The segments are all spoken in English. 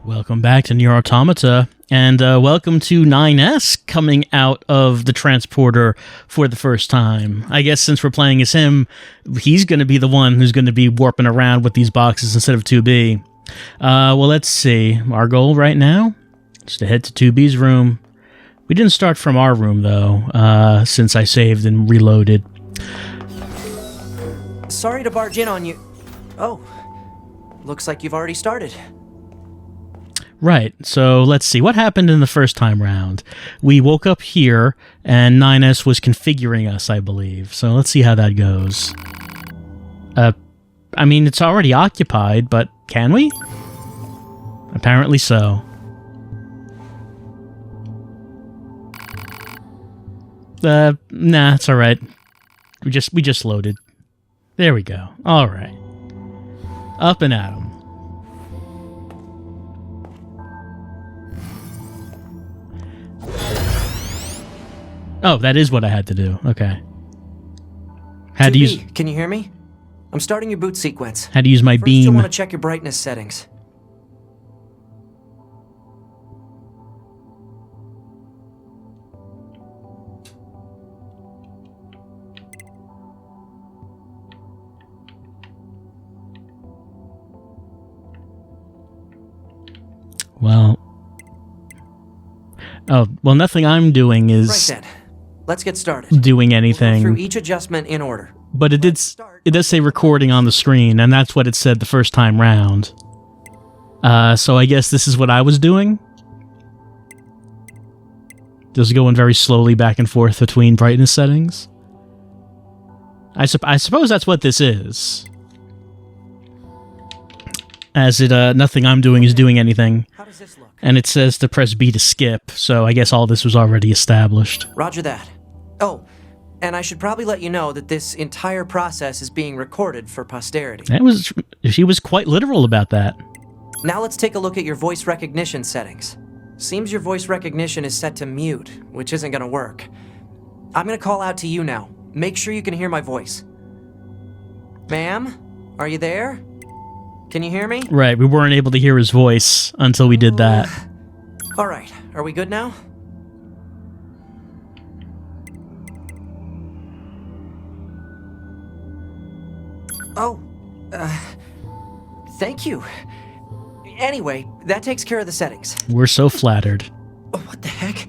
Welcome back to NieR Automata, and welcome to 9S coming out of the transporter for the first time. I guess since we're playing as him, he's going to be the one who's going to be warping around with these boxes instead of 2B. Well, let's see. Our goal right now is to head to 2B's room. We didn't start from our room, though, since I saved and reloaded. Sorry to barge in on you. Oh, looks like you've already started. Right, so let's see. What happened in the first time round? We woke up here, and 9S was configuring us, I believe. So let's see how that goes. I mean, it's already occupied, but can we? Apparently so. Nah, it's alright. We just loaded. There we go. Alright. Up and at 'em. Oh, that is what I had to do. Okay. How to use... Can you hear me? I'm starting your boot sequence. How to use my beam. First, you'll want to check your brightness settings. Well... Oh, well, nothing I'm doing is... Right then. Let's get started. Doing anything. We'll go through each adjustment in order. But it does say recording on the screen, and that's what it said the first time round. So I guess this is what I was doing? Just going very slowly back and forth between brightness settings? I suppose that's what this is. As it, nothing I'm doing is doing anything. How does this look? And it says to press B to skip, so I guess all this was already established. Roger that. Oh, and I should probably let you know that this entire process is being recorded for posterity. She was quite literal about that. Now let's take a look at your voice recognition settings. Seems your voice recognition is set to mute, which isn't gonna work. I'm gonna call out to you now. Make sure you can hear my voice. Ma'am? Are you there? Can you hear me? Right, we weren't able to hear his voice until we did that. Alright, are we good now? Oh, thank you. Anyway, that takes care of the settings. We're so flattered. Oh, what the heck?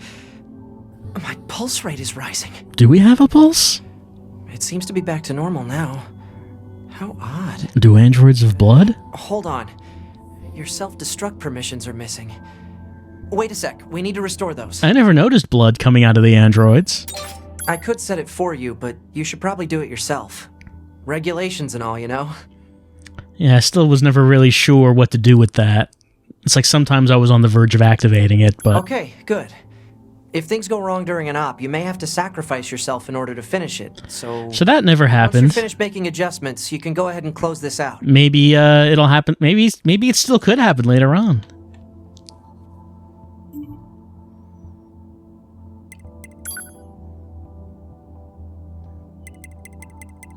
My pulse rate is rising. Do we have a pulse? It seems to be back to normal now. How odd. Do androids have blood? Hold on. Your self-destruct permissions are missing. Wait a sec, we need to restore those. I never noticed blood coming out of the androids. I could set it for you, but you should probably do it yourself. Regulations and all, you know? Yeah, I still was never really sure what to do with that. It's like sometimes I was on the verge of activating it, but... Okay, good. If things go wrong during an op, you may have to sacrifice yourself in order to finish it, so... So that never happened. Once you're finished making adjustments, you can go ahead and close this out. Maybe, it'll happen... Maybe it still could happen later on.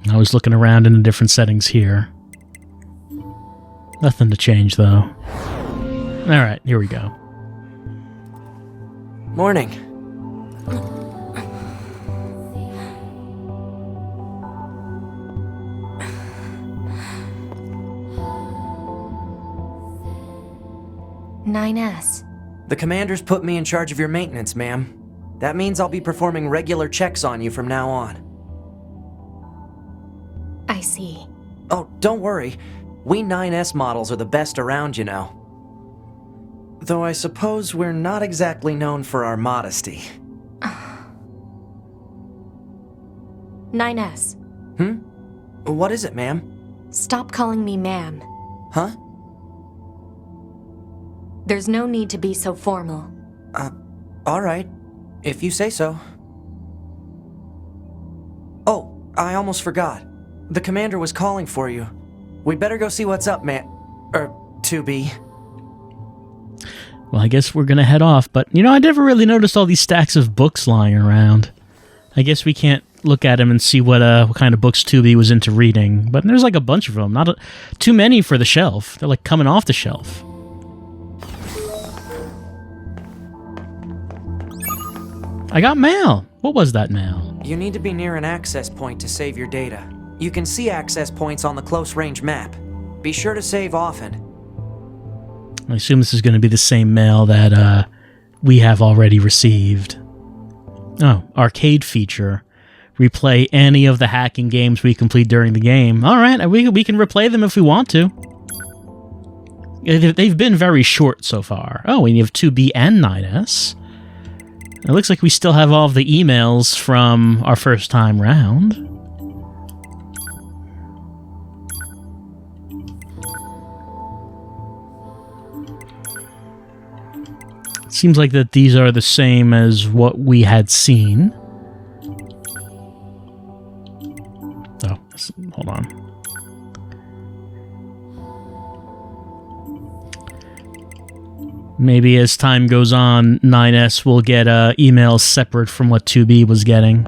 I was looking around in the different settings here. Nothing to change, though. Alright, here we go. Morning. NieR. The commander's put me in charge of your maintenance, ma'am. That means I'll be performing regular checks on you from now on. I see. Oh, don't worry. We 9S models are the best around, you know. Though I suppose we're not exactly known for our modesty. NieR. What is it, ma'am? Stop calling me ma'am. Huh? There's no need to be so formal. Alright. If you say so. Oh, I almost forgot. The commander was calling for you. We'd better go see what's up, 2B. Well, I guess we're gonna head off, but, you know, I never really noticed all these stacks of books lying around. I guess we can't look at them and see what kind of books 2B was into reading, but there's like a bunch of them. Too many for the shelf. They're like coming off the shelf. I got mail. What was that mail? You need to be near an access point to save your data. You can see access points on the close-range map. Be sure to save often. I assume this is going to be the same mail that we have already received. Oh, arcade feature. Replay any of the hacking games we complete during the game. All right, we can replay them if we want to. They've been very short so far. Oh, and you have 2B and 9S. It looks like we still have all of the emails from our first time round. Seems like that these are the same as what we had seen. Oh, hold on. Maybe as time goes on, 9S will get emails separate from what 2B was getting.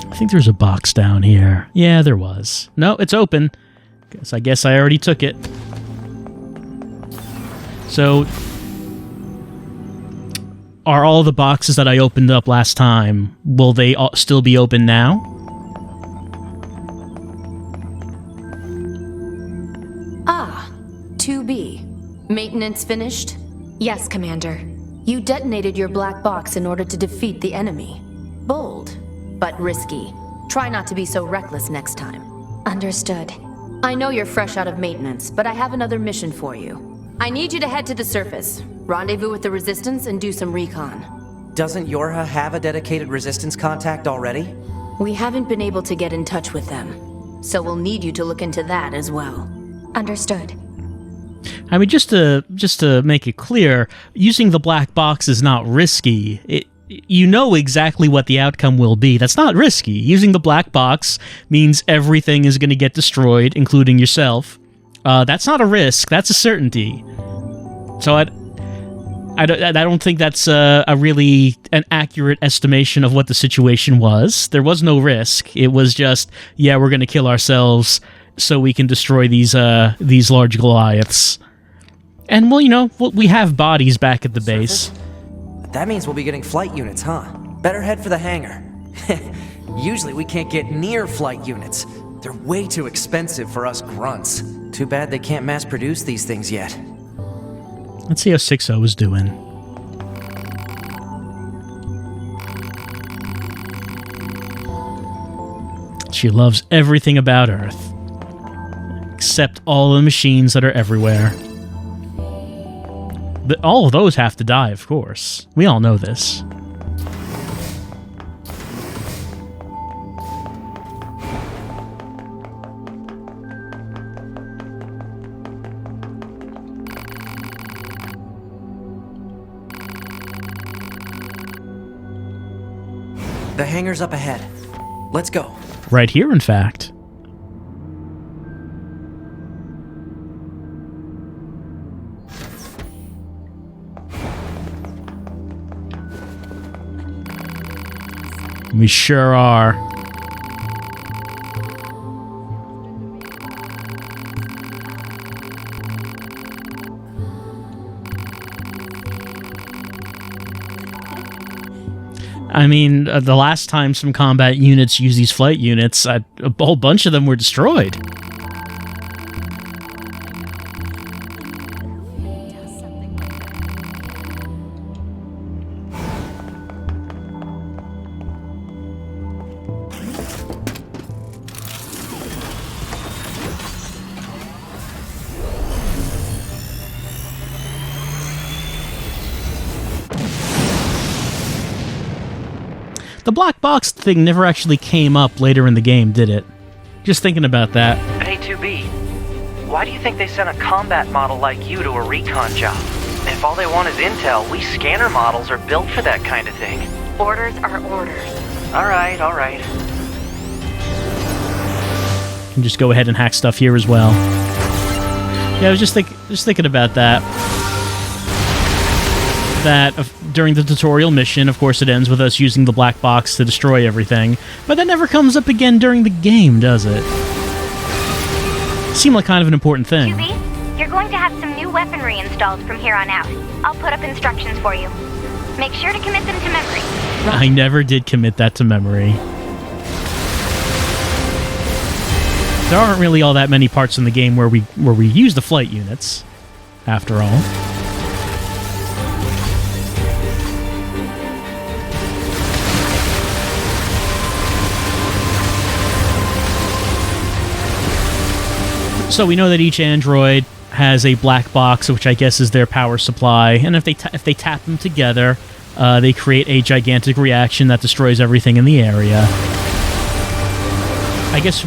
I think there's a box down here. Yeah, there was. No, it's open. I guess I already took it. So, are all the boxes that I opened up last time, will they still be open now? 2B. Maintenance finished? Yes, Commander. You detonated your black box in order to defeat the enemy. Bold, but risky. Try not to be so reckless next time. Understood. I know you're fresh out of maintenance, but I have another mission for you. I need you to head to the surface, rendezvous with the Resistance, and do some recon. Doesn't Yorha have a dedicated Resistance contact already? We haven't been able to get in touch with them, so we'll need you to look into that as well. Understood. I mean, just to make it clear, using the black box is not risky. You know exactly what the outcome will be. That's not risky. Using the black box means everything is going to get destroyed, including yourself. That's not a risk. That's a certainty. So I don't think that's a really an accurate estimation of what the situation was. There was no risk. It was just, yeah, we're going to kill ourselves so we can destroy these large Goliaths. And, well, you know, we have bodies back at the base. That means we'll be getting flight units, huh? Better head for the hangar. Usually we can't get near flight units. They're way too expensive for us grunts. Too bad they can't mass produce these things yet. Let's see how 6-0 is doing. She loves everything about Earth. Except all the machines that are everywhere. All of those have to die, of course. We all know this. The hangar's up ahead. Let's go. Right here, in fact. We sure are. I mean, the last time some combat units used these flight units, a whole bunch of them were destroyed. The black box thing never actually came up later in the game, did it? Just thinking about that. Hey, 2B, why do you think they sent a combat model like you to a recon job? If all they want is intel, we scanner models are built for that kind of thing. Orders are orders. Alright, alright. Can just go ahead and hack stuff here as well. Yeah, I was just thinking about that. During the tutorial mission, of course, it ends with us using the black box to destroy everything, but that never comes up again during the game, does it? Seemed like kind of an important thing. QB, you're going to have some new weaponry installed from here on out. I'll put up instructions for you. Make sure to commit them to memory. I never did commit that to memory. There aren't really all that many parts in the game where we use the flight units, after all. So we know that each android has a black box, which I guess is their power supply, and if they tap them together, they create a gigantic reaction that destroys everything in the area. I guess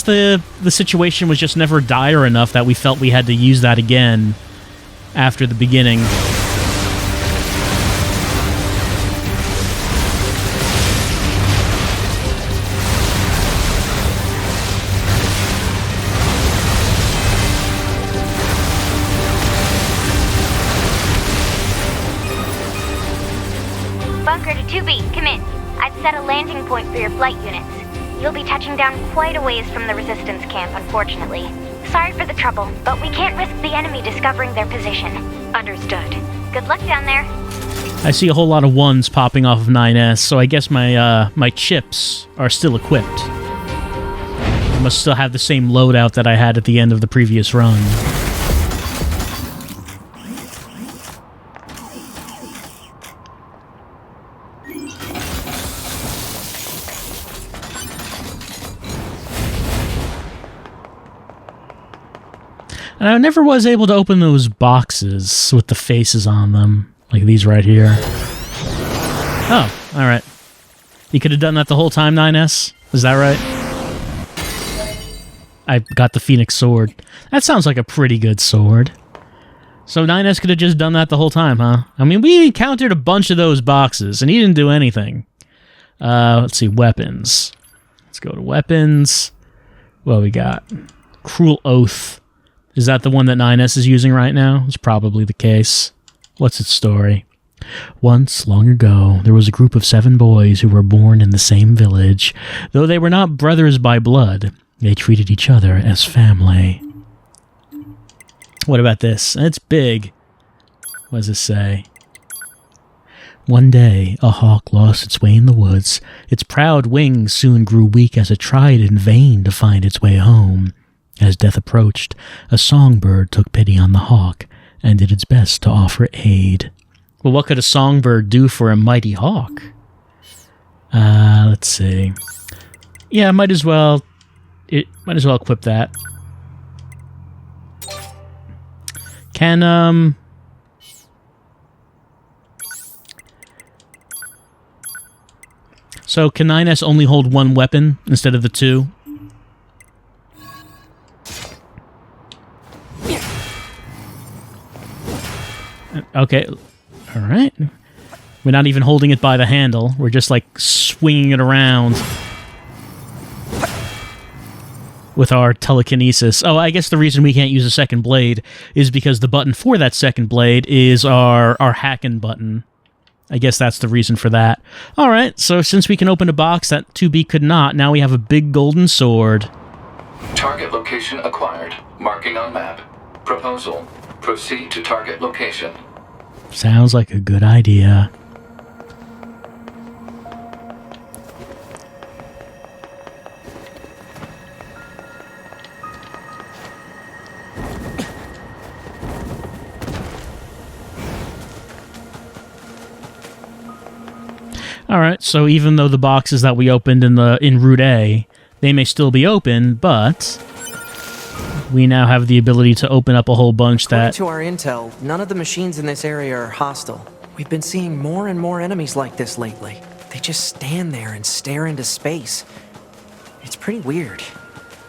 the situation was just never dire enough that we felt we had to use that again after the beginning. Bunker to 2B, come in. I've set a landing point for your flight units. You'll be touching down quite a ways from the resistance camp, unfortunately. Sorry for the trouble, but we can't risk the enemy discovering their position. Understood. Good luck down there. I see a whole lot of ones popping off of 9S, so I guess my chips are still equipped. I must still have the same loadout that I had at the end of the previous run. And I never was able to open those boxes with the faces on them, like these right here. Oh, alright. You could have done that the whole time, 9S? Is that right? I got the Phoenix sword. That sounds like a pretty good sword. So 9S could have just done that the whole time, huh? I mean, we encountered a bunch of those boxes, and he didn't do anything. Let's see, weapons. Let's go to weapons. What we got? Cruel Oath. Is that the one that 9S is using right now? It's probably the case. What's its story? Once, long ago, there was a group of 7 boys who were born in the same village. Though they were not brothers by blood, they treated each other as family. What about this? It's big. What does it say? One day, a hawk lost its way in the woods. Its proud wings soon grew weak as it tried in vain to find its way home. As death approached, a songbird took pity on the hawk and did its best to offer aid. Well, what could a songbird do for a mighty hawk? Let's see. Yeah, might as well equip that. Can, So, can 9S only hold one weapon instead of the 2? Okay, alright. We're not even holding it by the handle. We're just, like, swinging it around with our telekinesis. Oh, I guess the reason we can't use a second blade is because the button for that second blade is our hacking button. I guess that's the reason for that. Alright, so since we can open a box that 2B could not, now we have a big golden sword. Target location acquired. Marking on map. Proposal. Proceed to target location. Sounds like a good idea. Alright, so even though the boxes that we opened in Route A, they may still be open, but we now have the ability to open up a whole bunch that... According to our intel, none of the machines in this area are hostile. We've been seeing more and more enemies like this lately. They just stand there and stare into space. It's pretty weird.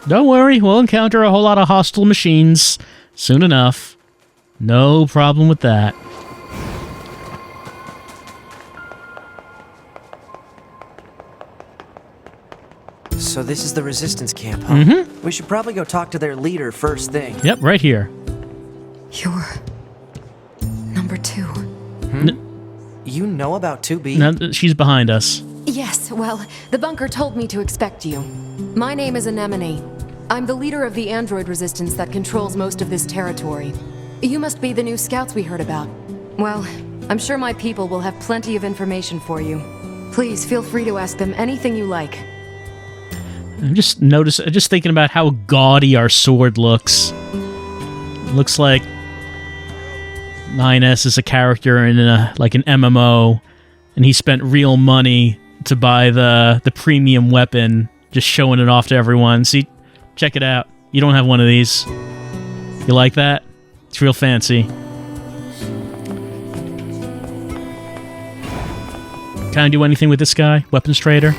Don't worry, we'll encounter a whole lot of hostile machines soon enough. No problem with that. So this is the resistance camp, huh? Mm-hmm. We should probably go talk to their leader first thing. Yep, right here. You're number 2. You know about 2B? No, she's behind us. Yes, well, the bunker told me to expect you. My name is Anemone. I'm the leader of the android resistance that controls most of this territory. You must be the new scouts we heard about. Well, I'm sure my people will have plenty of information for you. Please feel free to ask them anything you like. I'm just thinking about how gaudy our sword looks. Looks like 9S is a character in like an MMO, and he spent real money to buy the premium weapon, just showing it off to everyone. See, check it out. You don't have one of these. You like that? It's real fancy. Can I do anything with this guy? Weapons trader?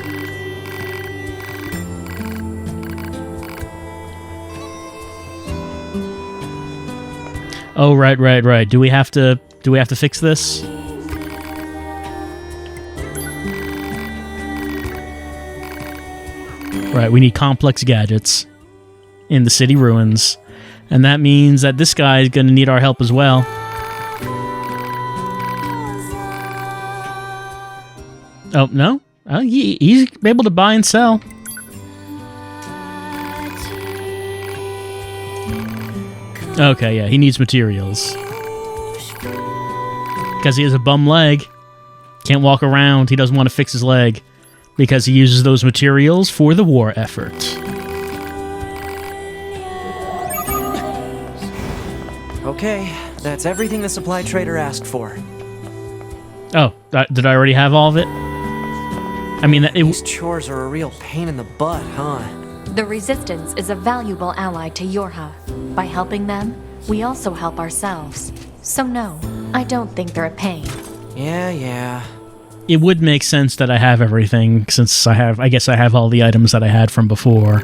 Oh, right. Do we have to fix this? Right, we need complex gadgets in the city ruins. And that means that this guy is going to need our help as well. Oh, no? He's able to buy and sell. Okay, yeah, he needs materials. Because he has a bum leg. Can't walk around. He doesn't want to fix his leg. Because he uses those materials for the war effort. Okay, that's everything the supply trader asked for. Oh, did I already have all of it? I mean, These chores are a real pain in the butt, huh? The Resistance is a valuable ally to Yorha. By helping them, we also help ourselves. So no, I don't think they're a pain. Yeah. it would make sense that I have everything, since I guess I have all the items that I had from before.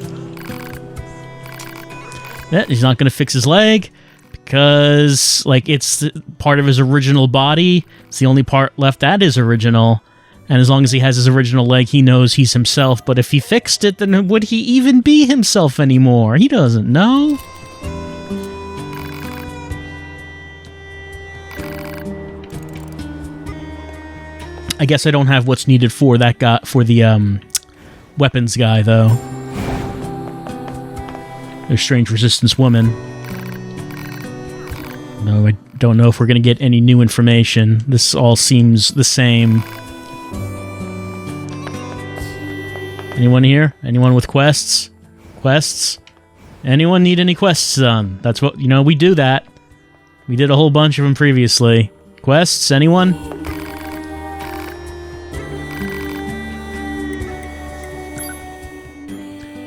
Yeah, he's not going to fix his leg, because, like, it's part of his original body. It's the only part left that is original. And as long as he has his original leg, he knows he's himself. But if he fixed it, then would he even be himself anymore? He doesn't know. I guess I don't have what's needed for that guy, for the weapons guy, though. A strange resistance woman. No, I don't know if we're going to get any new information. This all seems the same. Anyone here? Anyone with quests? Quests? Anyone need any quests done? That's what, we do that. We did a whole bunch of them previously. Quests? Anyone?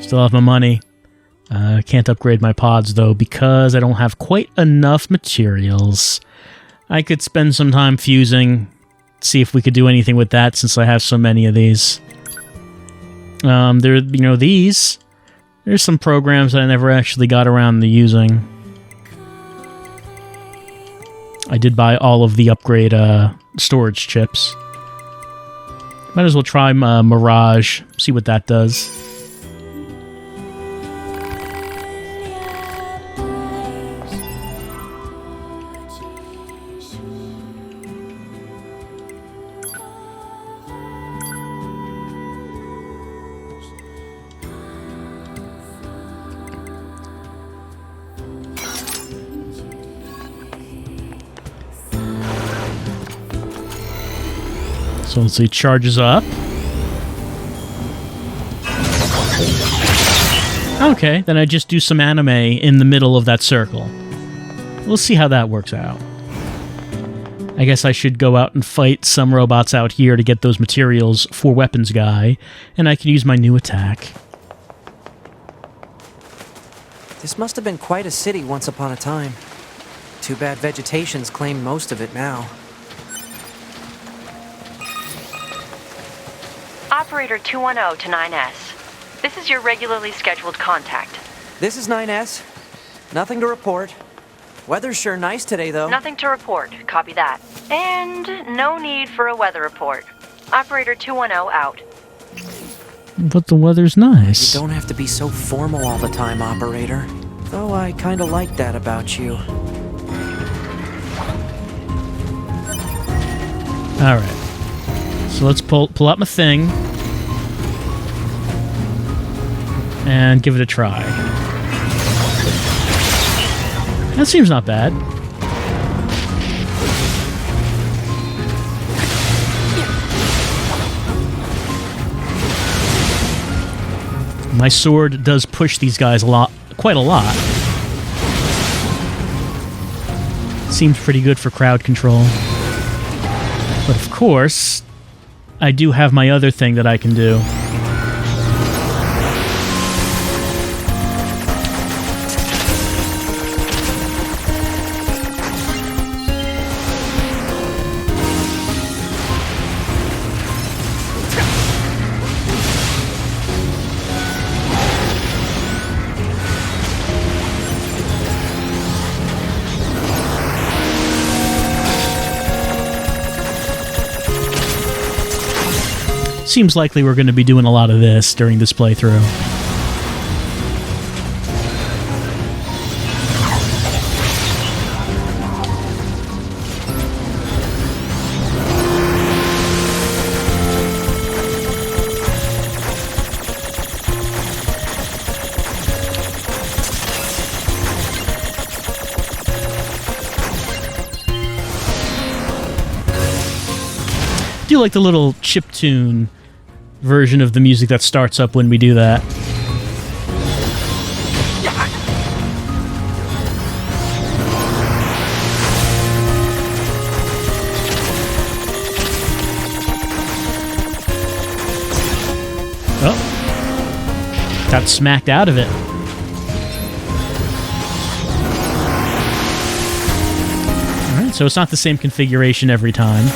Still have my money. Can't upgrade my pods, though, because I don't have quite enough materials. I could spend some time fusing, see if we could do anything with that, since I have so many of these. These. There's some programs that I never actually got around to using. I did buy all of the upgrade storage chips. Might as well try Mirage, see what that does. So let's see, charges up. Okay, then I just do some anime in the middle of that circle. We'll see how that works out. I guess I should go out and fight some robots out here to get those materials for Weapons Guy, and I can use my new attack. This must have been quite a city once upon a time. Too bad vegetation's claimed most of it now. Operator 210 to 9S. This is your regularly scheduled contact. This is 9S. Nothing to report. Weather's sure nice today, though. Nothing to report. Copy that. And no need for a weather report. Operator 210 out. But the weather's nice. You don't have to be so formal all the time, Operator. Though I kinda like that about you. Alright. So let's pull out my thing. And give it a try. That seems not bad. My sword does push these guys quite a lot. Seems pretty good for crowd control. But of course, I do have my other thing that I can do. Seems likely we're going to be doing a lot of this during this playthrough. I do like the little chiptune version of the music that starts up when we do that. Oh. Got smacked out of it. Alright, so it's not the same configuration every time.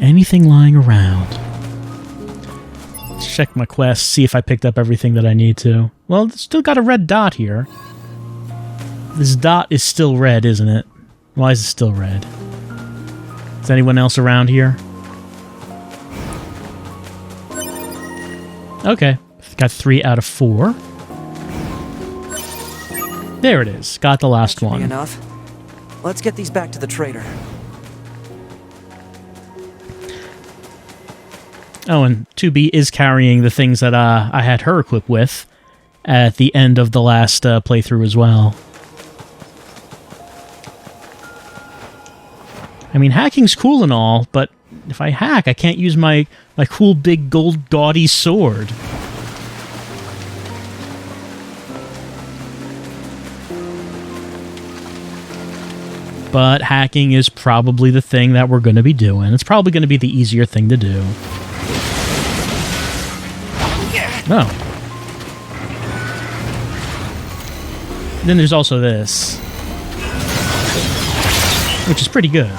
Anything lying around? Let's check my quest, see if I picked up everything that I need to. Well, it's still got a red dot here. This dot is still red, isn't it? Why is it still red? Is anyone else around here? Okay, got 3 out of 4. There it is. Got the last one. Enough. Let's get these back to the trader. Oh, and 2B is carrying the things that I had her equipped with at the end of the last playthrough as well. I mean, hacking's cool and all, but if I hack, I can't use my cool big gold gaudy sword. But hacking is probably the thing that we're going to be doing. It's probably going to be the easier thing to do. Oh. Then there's also this, which is pretty good.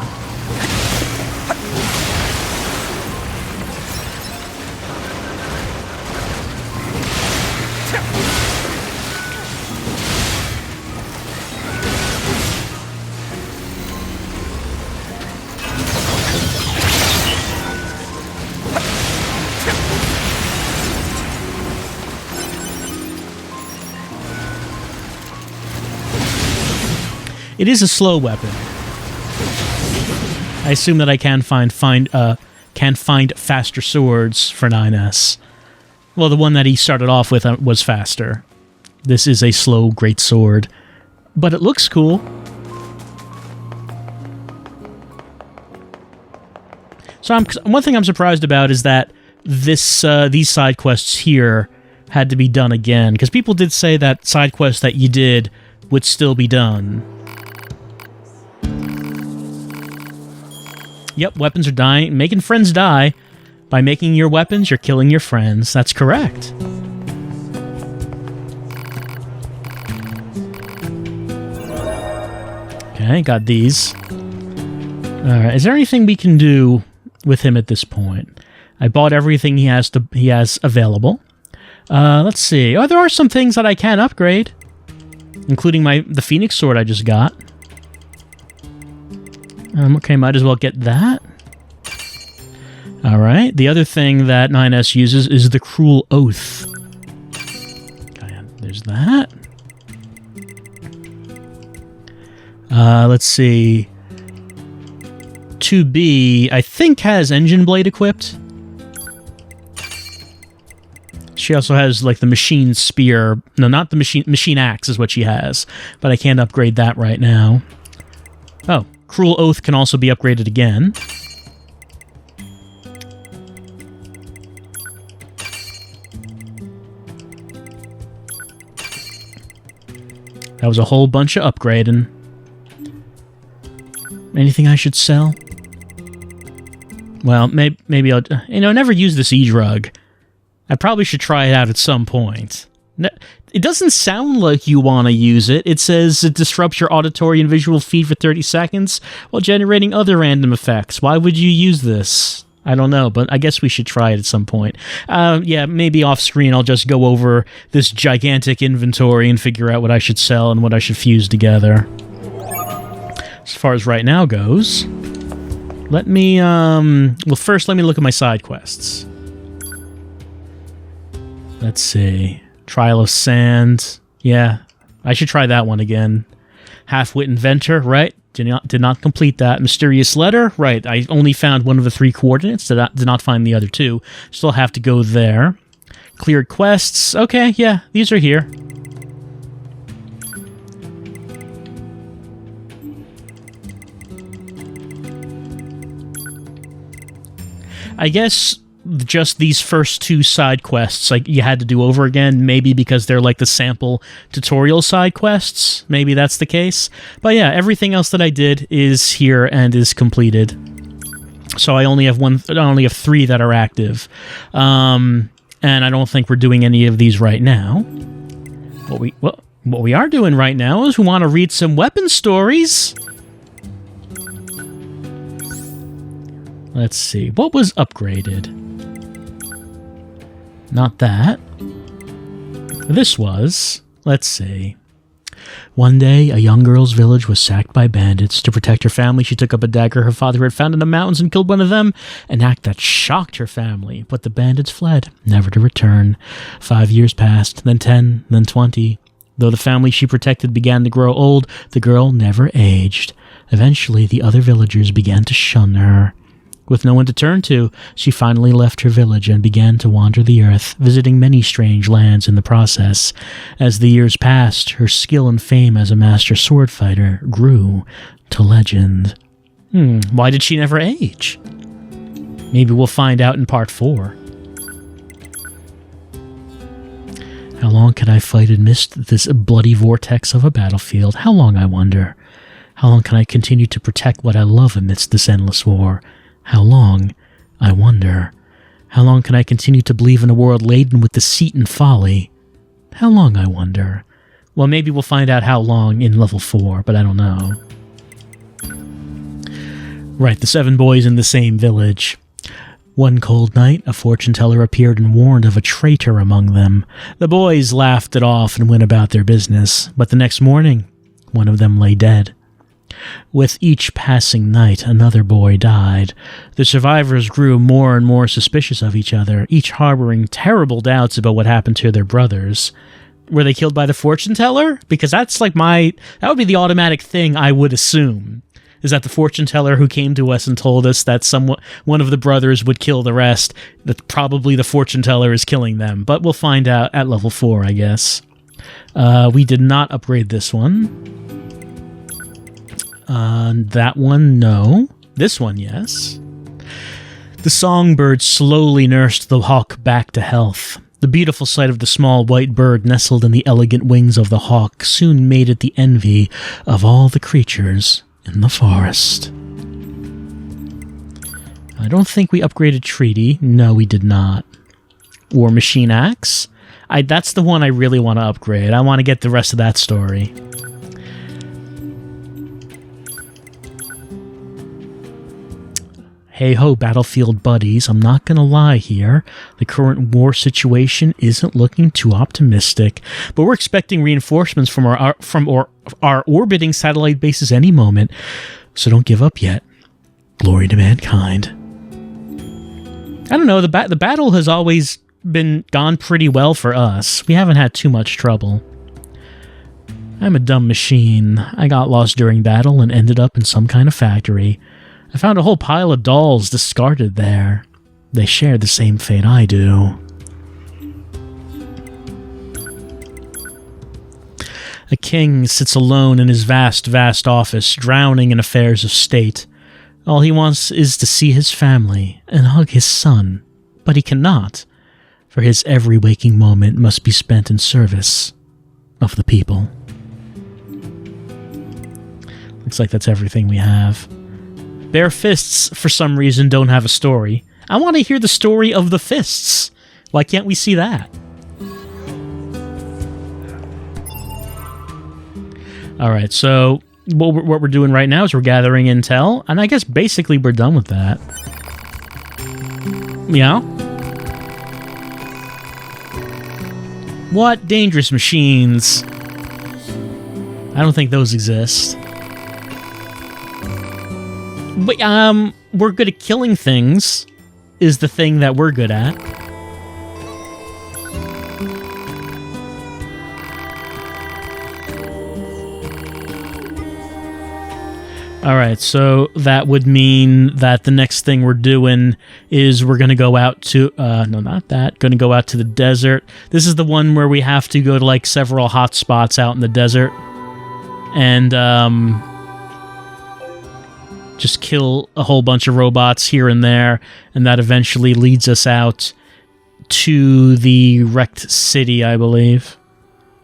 It is a slow weapon. I assume that I can find faster swords for 9S. Well, the one that he started off with was faster. This is a slow great sword, but it looks cool. So one thing I'm surprised about is that these side quests here had to be done again, because people did say that side quests that you did would still be done. Yep, weapons are dying. Making friends die. By making your weapons, you're killing your friends. That's correct. Okay, got these. Alright, is there anything we can do with him at this point? I bought everything he has available. Let's see. Oh, there are some things that I can upgrade, including the Phoenix sword I just got. Okay, might as well get that. Alright, the other thing that 9S uses is the Cruel Oath. Okay, there's that. Let's see. 2B, I think, has Engine Blade equipped. She also has like the machine spear. No, not the machine axe is what she has, but I can't upgrade that right now. Oh, Cruel Oath can also be upgraded again. That was a whole bunch of upgrading. Anything I should sell? Well, maybe I'll... I never use this E-drug. I probably should try it out at some point. It doesn't sound like you want to use it. It says it disrupts your auditory and visual feed for 30 seconds while generating other random effects. Why would you use this? I don't know, but I guess we should try it at some point. Yeah, maybe off screen I'll just go over this gigantic inventory and figure out what I should sell and what I should fuse together. As far as right now goes, let me, well, first let me look at my side quests. Let's see. Trial of Sand. Yeah, I should try that one again. Half-Wit Inventor, right? Did not complete that. Mysterious Letter, right. I only found one of the 3 coordinates. Did not find the other 2. Still have to go there. Cleared quests. Okay, yeah, these are here. I guess just these first 2 side quests you had to do over again, maybe because they're like the sample tutorial side quests. Maybe that's the case. But yeah, everything else that I did is here and is completed. So I only have 3 that are active. And I don't think we're doing any of these right now. What we are doing right now is we want to read some weapon stories. Let's see. What was upgraded? Not that. This was. Let's see. One day, a young girl's village was sacked by bandits. To protect her family, she took up a dagger her father had found in the mountains and killed one of them, an act that shocked her family. But the bandits fled, never to return. 5 years passed, then 10, then 20. Though the family she protected began to grow old, the girl never aged. Eventually, the other villagers began to shun her. With no one to turn to, she finally left her village and began to wander the earth, visiting many strange lands in the process. As the years passed, her skill and fame as a master sword fighter grew to legend. Why did she never age? Maybe we'll find out in part 4. How long can I fight amidst this bloody vortex of a battlefield? How long, I wonder? How long can I continue to protect what I love amidst this endless war? How long, I wonder? How long can I continue to believe in a world laden with deceit and folly? How long, I wonder? Well, maybe we'll find out how long in level 4, but I don't know. Right, the 7 boys in the same village. One cold night, a fortune teller appeared and warned of a traitor among them. The boys laughed it off and went about their business, but the next morning, one of them lay dead. With each passing night, another boy died. The survivors grew more and more suspicious of each other, each harboring terrible doubts about what happened to their brothers. Were they killed by the fortune teller? Because that's like that would be the automatic thing I would assume, is that the fortune teller who came to us and told us that one of the brothers would kill the rest, that probably the fortune teller is killing them. But we'll find out at level 4, I guess. We did not upgrade this one. That one, no. This one, yes. The songbird slowly nursed the hawk back to health. The beautiful sight of the small white bird nestled in the elegant wings of the hawk soon made it the envy of all the creatures in the forest. I don't think we upgraded Treaty. No, we did not. War Machine Axe. That's the one I really want to upgrade. I want to get the rest of that story. Hey ho, Battlefield buddies, I'm not gonna lie here. The current war situation isn't looking too optimistic, but we're expecting reinforcements from our orbiting satellite bases any moment, so don't give up yet. Glory to mankind. I don't know, the battle has always gone pretty well for us. We haven't had too much trouble. I'm a dumb machine. I got lost during battle and ended up in some kind of factory. I found a whole pile of dolls discarded there. They share the same fate I do. A king sits alone in his vast, vast office, drowning in affairs of state. All he wants is to see his family and hug his son, but he cannot, for his every waking moment must be spent in service of the people. Looks like that's everything we have. Bare Fists, for some reason, don't have a story. I want to hear the story of the Fists. Why can't we see that? Alright, so what we're doing right now is we're gathering intel, and I guess basically we're done with that. Yeah? What? Dangerous machines? I don't think those exist. But, we're good at killing things, is the thing that we're good at. Alright, so that would mean that the next thing we're doing is we're going to go out to... no, not that. Going to go out to the desert. This is the one where we have to go to, like, several hot spots out in the desert. And, just kill a whole bunch of robots here and there. And that eventually leads us out to the wrecked city, I believe.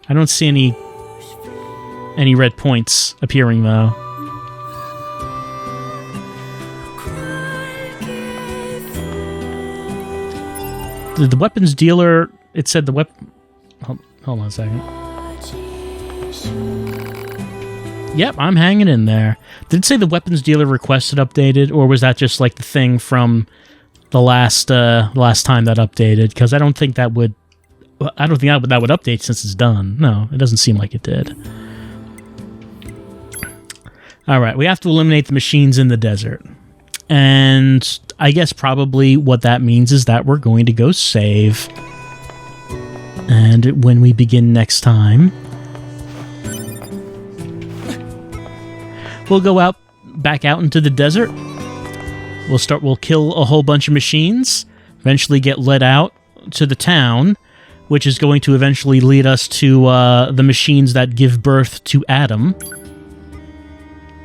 I don't see any red points appearing, though. The weapons dealer, it said the weapon... Hold on a second. Yep, I'm hanging in there. Did it say the weapons dealer requested updated, or was that just like the thing from the last time that updated? Because I don't think that would... I don't think that would update since it's done. No, it doesn't seem like it did. Alright, we have to eliminate the machines in the desert. And I guess probably what that means is that we're going to go save. And when we begin next time, we'll go back out into the desert. We'll kill a whole bunch of machines, eventually get led out to the town, which is going to eventually lead us to the machines that give birth to Adam.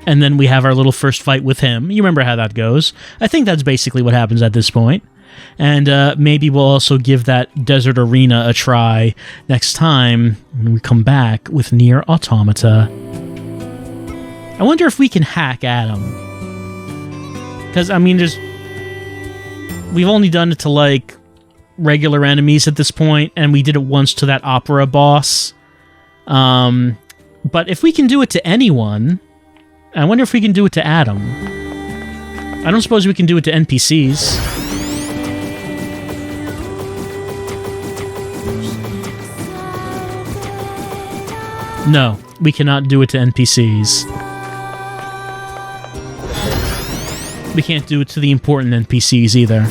And then we have our little first fight with him. You remember how that goes. I think that's basically what happens at this point. And maybe we'll also give that desert arena a try next time when we come back with NieR Automata. I wonder if we can hack Adam. Because, I mean, we've only done it to, like, regular enemies at this point, and we did it once to that opera boss. But if we can do it to anyone... I wonder if we can do it to Adam. I don't suppose we can do it to NPCs. No, we cannot do it to NPCs. We can't do it to the important NPCs either.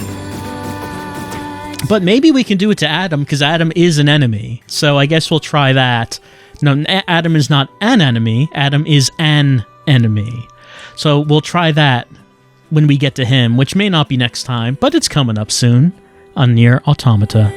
But maybe we can do it to Adam, because Adam is an enemy. So I guess we'll try that. No, Adam is not an enemy. Adam is an enemy. So we'll try that when we get to him, which may not be next time, but it's coming up soon on NieR Automata.